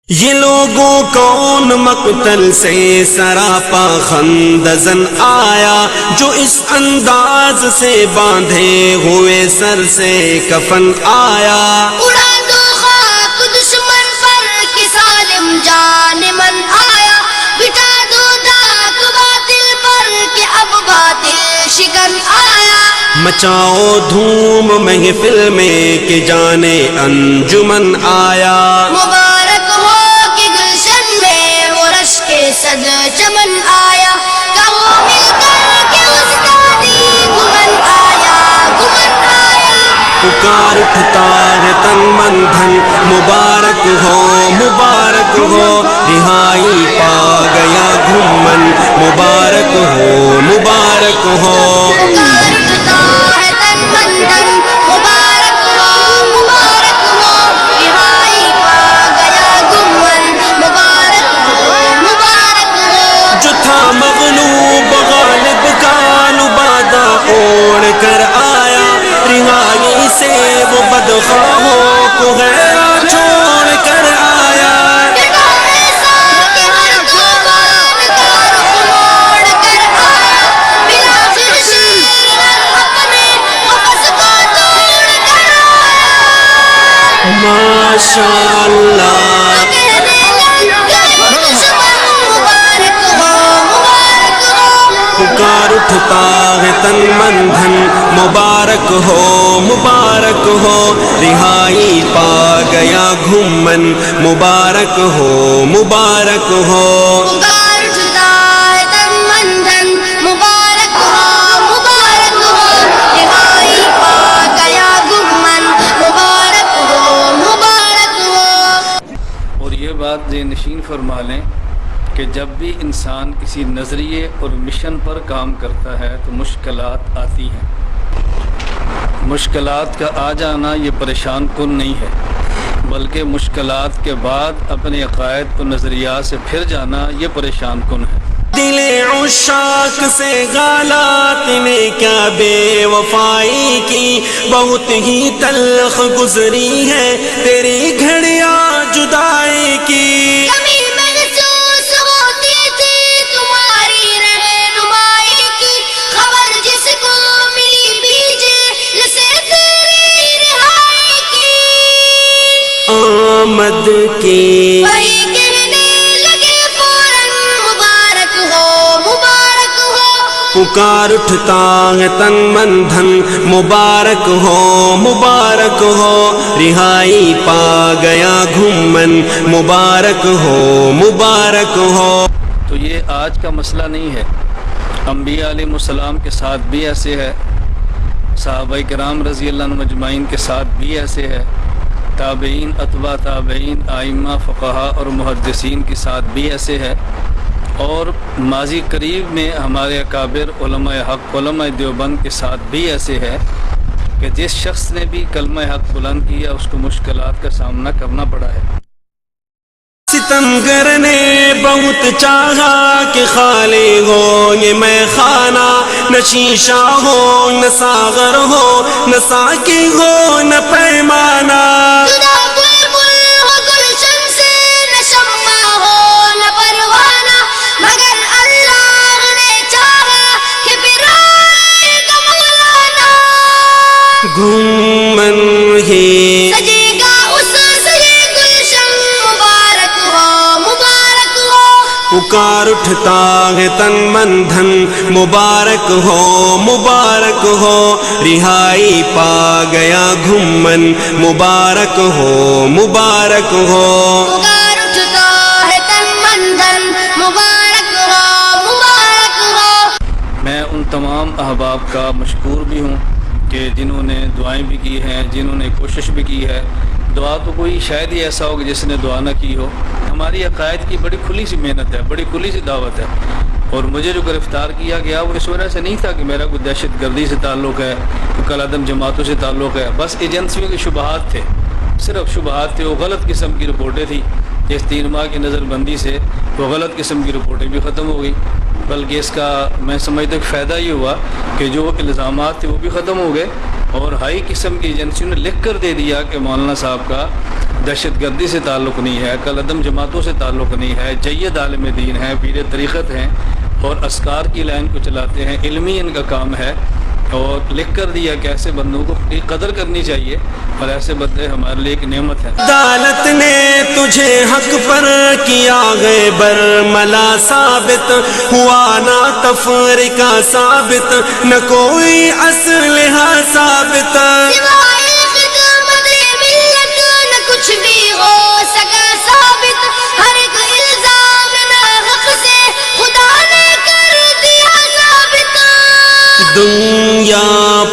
یہ لوگوں کون مقتل سے سراپا خندزن آیا، جو اس انداز سے باندھے ہوئے سر سے کفن آیا۔ اڑا دو خاک دشمن پر کہ ظالم جان من آیا، بٹا دو داغ باطل پر کہ اب باطل شکن آیا۔ مچاؤ دھوم محفل میں کہ جانے انجمن آیا۔ مبارک ہو کہ گلشن میں وہ رش کے صد چمن آیا، کہو مل کر کہ استادی گمن آیا، گمن آیا۔ پکار اٹھتا ہے تن من دھن، مبارک ہو مبارک ہو، رہائی پا گیا گھومن، مبارک ہو مبارک ہو۔ پکار اٹھتا ہے تن من دھن، مبارک ہو مبارک ہو، رہائی پا گیا گمن، مبارک ہو مبارک ہو۔ جو تھا مغلوب غالب کا لبادہ اوڑھ کر آیا، رہائی سے وہ بدخواہوں کو غیرہ چھوڑ کر آیا۔ ڈٹا ایسا کہ ہر طوفان کا رخ موڑ کر آیا، بالآخر شیر اپنے قفس کو توڑ کر آیا۔ ماشاء اللہ، کہنے لگے دشمن مبارک ہو مبارک ہو۔ پکار اٹھتا ہے تن من دھن، مبارک ہو مبارک ہو، رہائی پا گیا گھومن، مبارک ہو مبارک ہو۔ پکار اٹھتا ہے تن من دھن، مبارک ہو مبارک ہو، رہائی پا گیا گمن، مبارک ہو مبارک ہو۔ اور یہ بات ذہن نشین فرما لیں کہ جب بھی انسان کسی نظریے اور مشن پر کام کرتا ہے تو مشکلات آتی ہیں۔ مشکلات کا آ جانا یہ پریشان کن نہیں ہے، بلکہ مشکلات کے بعد اپنے عقائد و نظریات سے پھر جانا یہ پریشان کن ہے۔ دل عشاق سے غالات نے کیا بے وفائی کی، بہت ہی تلخ گزری ہے تیری گھڑیاں جدائی کی۔ کمی محسوس ہوتی تھی تمہاری رہنمائی کی، خبر جس کو ملی بیجے سے تیری رہائی کی، آمد کی وہی کہنے لگے فوراً مبارک ہو مبارک ہو۔ پکار اٹھتا ہے تن من دھن، مبارک ہو مبارک ہو، رہائی پا گیا گھومن، مبارک ہو مبارک ہو۔ تو یہ آج کا مسئلہ نہیں ہے، انبیاء علیہ السلام کے ساتھ بھی ایسے ہے، صحابہ کرام رضی اللہ عنہ مجمعین کے ساتھ بھی ایسے ہے، تابعین اتباع تابعین ائمہ فقہا اور محدثین کے ساتھ بھی ایسے ہے، اور ماضی قریب میں ہمارے اکابر علماء حق علماء دیوبند کے ساتھ بھی ایسے ہے کہ جس شخص نے بھی کلمہ حق بلند کیا اس کو مشکلات کا سامنا کرنا پڑا ہے۔ ستمگر نے بہت چاہا کہ خالی ہو یہ میں خانہ، نہ شیشہ ہو نہ ساغر ہو، نہ ساقی ہو نہ پیمانہ۔ جدا بلبل ہو گلشن سے، نہ شمع ہو نہ پروانہ، مگر اللہ نے چاہا کہ پھر آئے گا مولانا۔ گھومن ہی سجے گا اس سے گلشن، مبارک ہو مبارک ہو۔ پکار اٹھتا ہے تن من دھن، مبارک ہو مبارک ہو، رہائی پا گیا گھومن، مبارک ہو مبارک ہو۔ پکار اٹھتا ہے تن من دھن، مبارک ہو مبارک ہو۔ میں ان تمام احباب کا مشکور بھی ہوں کہ جنہوں نے دعائیں بھی کی ہیں، جنہوں نے کوشش بھی کی ہے۔ دعا تو کوئی شاید ہی ایسا ہو کہ جس نے دعا نہ کی ہو۔ ہماری عقائد کی بڑی کھلی سی محنت ہے، بڑی کھلی سی دعوت ہے، اور مجھے جو گرفتار کیا گیا وہ اس وجہ سے نہیں تھا کہ میرا کوئی دہشت گردی سے تعلق ہے، کوئی کل عدم جماعتوں سے تعلق ہے، بس ایجنسیوں کے شبہات تھے، صرف شبہات تھے۔ وہ غلط قسم کی رپورٹیں تھیں، اس 3 ماہ کی نظر بندی سے وہ غلط قسم کی رپورٹیں بھی ختم ہو گئی، بلکہ اس کا میں سمجھتا ہوں کہ فائدہ یہ ہوا کہ جو الزامات تھے وہ بھی ختم ہو گئے، اور ہائی قسم کی ایجنسیوں نے لکھ کر دے دیا کہ مولانا صاحب کا دہشت گردی سے تعلق نہیں ہے، کل عدم جماعتوں سے تعلق نہیں ہے، جید عالم دین ہے، پیر طریقت ہیں اور اسکار کی لائن کو چلاتے ہیں، علمی ان کا کام ہے، اور لکھ کر دیا کہ ایسے بندوں کو قدر کرنی چاہیے اور ایسے بندے ہمارے لیے ایک نعمت ہے۔ عدالت نے تجھے حق پر کیا گئے برملا ثابت، ہوا نہ تفرقہ ثابت، نہ کوئی اسلحہ ثابت، سوائے خدمت ملت نہ کچھ بھی ہو سکا ثابت، ہر ایک الزام ناحق سے خدا نے کر دیا ثابت، دنیا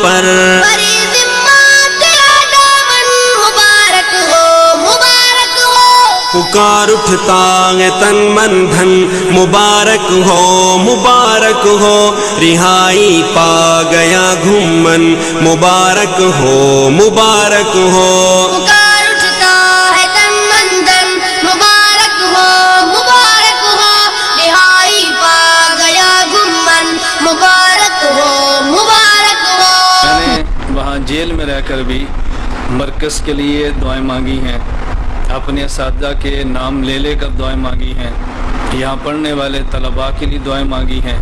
پر بری ذمہ تیرا دامن مبارک ہو، مبارک ہو، پکار اٹھتا ہے تن من دھن، مبارک ہو مبارک ہو، رہائی پا گیا گھومن، مبارک ہو مبارک ہو، پکار اٹھتا ہے تن من دھن، مبارک ہو، مبارک ہو، رہائی پا گیا گمن، مبارک ہو، مبارک ہو۔ میں نے وہاں جیل میں رہ کر بھی مرکز کے لیے دعائیں مانگی ہیں، اپنے اساتذہ کے نام لے کر دعائیں مانگی ہیں، یہاں پڑھنے والے طلباء کے لیے دعائیں مانگی ہیں،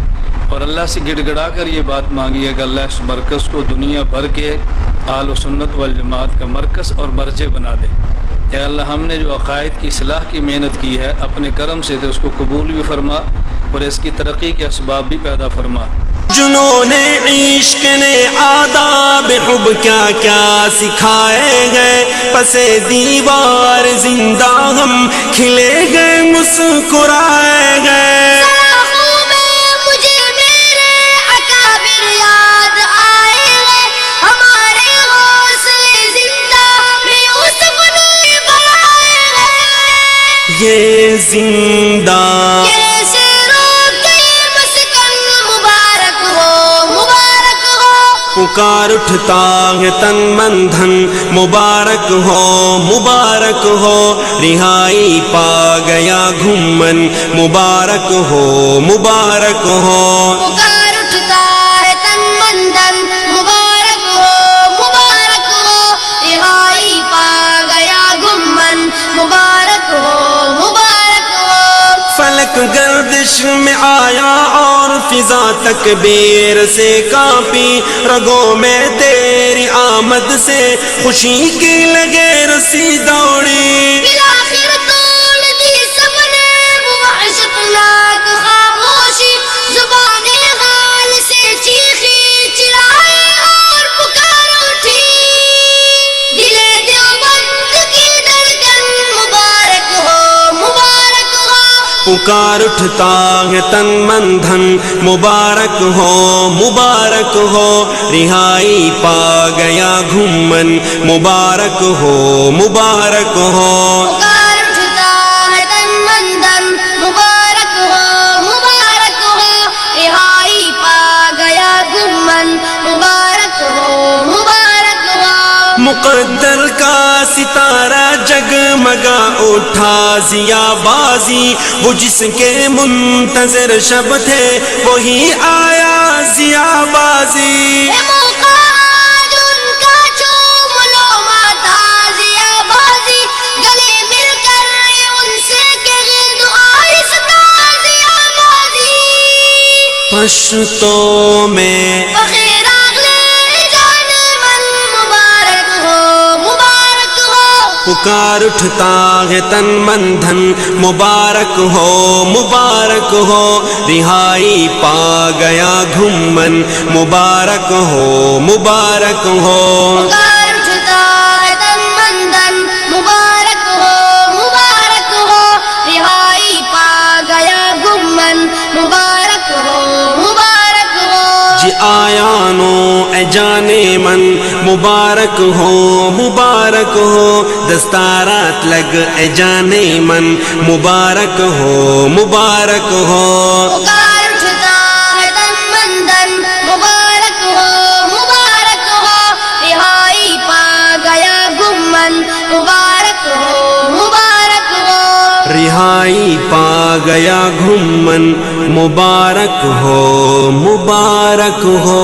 اور اللہ سے گڑ گڑا کر یہ بات مانگی ہے کہ اللہ اس مرکز کو دنیا بھر کے اہل سنت والجماعت کا مرکز اور مرجع بنا دے۔ اے اللہ، ہم نے جو عقائد کی اصلاح کی محنت کی ہے اپنے کرم سے تو اس کو قبول بھی فرما اور اس کی ترقی کے اسباب بھی پیدا فرما۔ جنون عشق نے آداب حب کیا کیا سکھائے گئے، پس دیوار زندہ ہم کھلے گئے مسکرائے گئے، سلاخوں میں مجھے میرے اکابر یاد آئے گئے، ہمارے حوصلے زندہ میں یوسف نے بڑھائے گئے، یہ زندہ یہ شیروں کے مسکن مبارک ہو، مبارک ہو، پکار اٹھتا ہے تن من دھن، مبارک ہو مبارک ہو، رہائی پا گیا گھومن، مبارک ہو مبارک ہو، پکار اٹھتا ہے تن من دھن، مبارک ہو، مبارک ہو، رہائی پا گیا گمن، مبارک ہو، مبارک ہو، فلک گردش میں آیا اور فضا تکبیر سے کانپی، رگوں میں تیری آمد سے خوشی کی لگے رسی دوڑی، بالآخر توڑ دی سب نے وہ وحشتناک خاموشی، زبان حال سے چیخی چرائے اور پکار اٹھی، دل دیوبند کی دھڑکن مبارک ہو، مبارک ہو، پکار اٹھتا ہے تن من دھن، مبارک ہو مبارک ہو، رہائی پا گیا گھومن، مبارک ہو مبارک ہو، پکار اٹھتا ہے تن من دھن، مبارک ہو، مبارک ہو، رہائی پا گیا گمن، مبارک ہو، مبارک ہو، مقدر کا ستارہ جگمگا اٹھا ضیا بازی، وہ جس کے منتظر شب تھے وہی آیا ضیا بازی، اے موقع آج ان کا چوم لو ماتا ضیا بازی، گلے مل کر ان سے کہ گرد آہستہ ضیا بازی، پشتوں میں بخیر اگلے جان من، مبارک ہو، مبارک ہو، پکار اٹھتا ہے تن من دھن، مبارک ہو مبارک ہو، رہائی پا گیا گھومن، مبارک ہو مبارک ہو، پکار اٹھتا ہے تن من دھن، مبارک ہو، مبارک ہو، رہائی پا گیا گمن، مبارک ہو، مبارک ہو، جی آیا نو اے جانے من، مبارک ہو مبارک ہو، دستارات لگ اے جانے من، مبارک ہو مبارک ہو، پکار اٹھتا ہے تن من دھن، مبارک ہو، مبارک ہو، رہائی پا گیا گمن، مبارک ہو، مبارک ہو، رہائی پا گیا گھومن، مبارک ہو مبارک ہو۔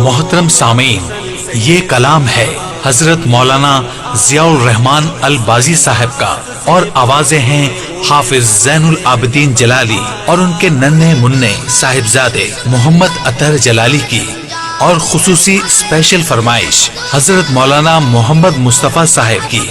محترم سامعین، یہ کلام ہے حضرت مولانا ضیاء الرحمان البازی صاحب کا، اور آوازیں ہیں حافظ زین العابدین جلالی اور ان کے ننھے منع صاحبزادے محمد اطہر جلالی کی، اور خصوصی اسپیشل فرمائش حضرت مولانا محمد مصطفیٰ صاحب کی۔